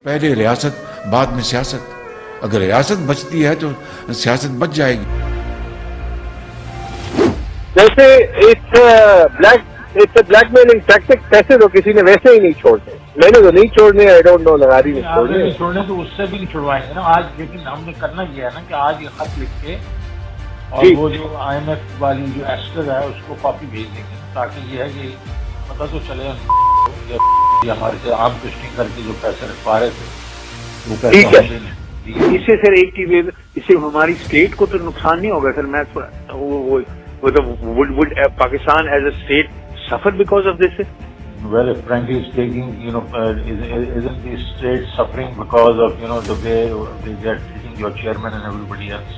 पहले रियासत बाद में सियासत। अगर रियासत बचती है तो सियासत बच जाएगी। जैसे इट्स ब्लैकमेलिंग टैक्टिक, पैसे तो किसी ने वैसे ही नहीं छोड़ने, मैंने तो नहीं छोड़ने, आई डोंट नो लगारी ने छोड़ने तो उससे भी नहीं छुड़वाएंगे ना आज। लेकिन हमने करना ये है ना कि आज ये खत लिख के और वो जो IMF वाली जो एस्टर है उसको कॉपी भेज देंगे, ताकि ये है कि पता तो चले ये हमारे से आम ट्विस्टिंग करके जो पैसे रखवा रहे थे वो पैसे। इससे सर एक चीज, इससे हमारी स्टेट को तो नुकसान नहीं होगा सर। मैं would Pakistan as a state suffer because of this? Well, if frankly speaking, isn't the state suffering because of the way they are treating your chairman and everybody else?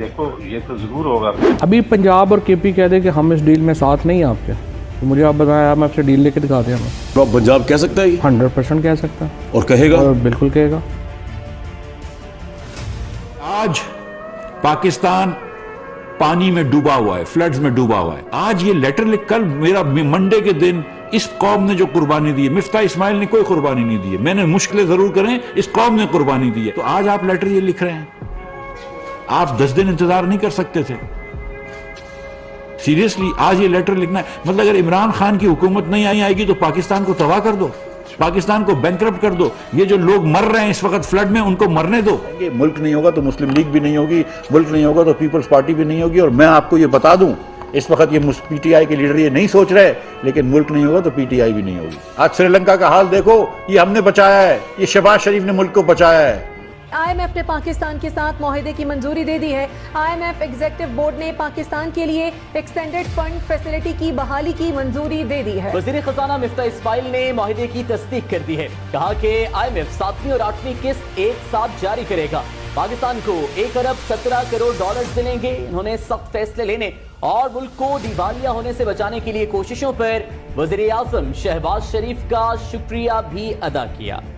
देखो ये तो जरूर होगा। अभी पंजाब और केपी कह दे कि हम इस डील में साथ नहीं है आपके, तो मुझे आप बताया, मैं आपसे डील लेके दिखा दिया। तो पंजाब कह सकता है 100% कह सकता है और कहेगा, और बिल्कुल कहेगा। आज पाकिस्तान पानी में डूबा हुआ है, फ्लड्स में डूबा हुआ है। आज ये लेटर लिख, कल मेरा मंडे के दिन इस कौम ने जो कुर्बानी दी है, मिफ्ता इस्माइल ने कोई कुर्बानी नहीं दी है, मैंने मुश्किलें जरूर करें, इस कौम ने कुर्बानी दी है। तो आज आप लेटर ये लिख रहे हैं, आप 10 दिन इंतजार नहीं कर सकते थे? सीरियसली आज ये लेटर लिखना है मतलब अगर इमरान खान की हुकूमत नहीं आएगी तो पाकिस्तान को तबाह कर दो, पाकिस्तान को बैंकरप्ट कर दो। ये जो लोग मर रहे हैं इस वक्त फ्लड में, उनको मरने दो। मुल्क नहीं होगा तो मुस्लिम लीग भी नहीं होगी, मुल्क नहीं होगा तो पीपल्स पार्टी भी नहीं होगी। और मैं आपको ये बता दूं, इस वक्त ये PTI के लीडर ये नहीं सोच रहे, लेकिन मुल्क नहीं होगा तो PTI भी नहीं होगी। आज श्रीलंका का हाल देखो, ये हमने बचाया है, ये शहबाज शरीफ ने मुल्क को बचाया है। IMF ने पाकिस्तान के साथ मुआहदे की मंजूरी दे दी है। IMF एग्जीक्यूटिव बोर्ड ने पाकिस्तान के लिए एक्सटेंडेड फंड फैसिलिटी की बहाली की मंजूरी दे दी है। वज़ीर खजाना मिफ्ता इस्माइल ने मुआहदे की तस्दीक कर दी है। कहा कि IMF 7वीं और 8वीं किस्त एक साथ जारी करेगा। पाकिस्तान को 1 अरब 17 करोड़ डॉलर मिलेंगे। इन्होंने सख्त फैसले लेने और मुल्क को दिवालिया होने से बचाने के लिए कोशिशों पर वज़ीर आज़म शहबाज शरीफ का शुक्रिया भी अदा किया।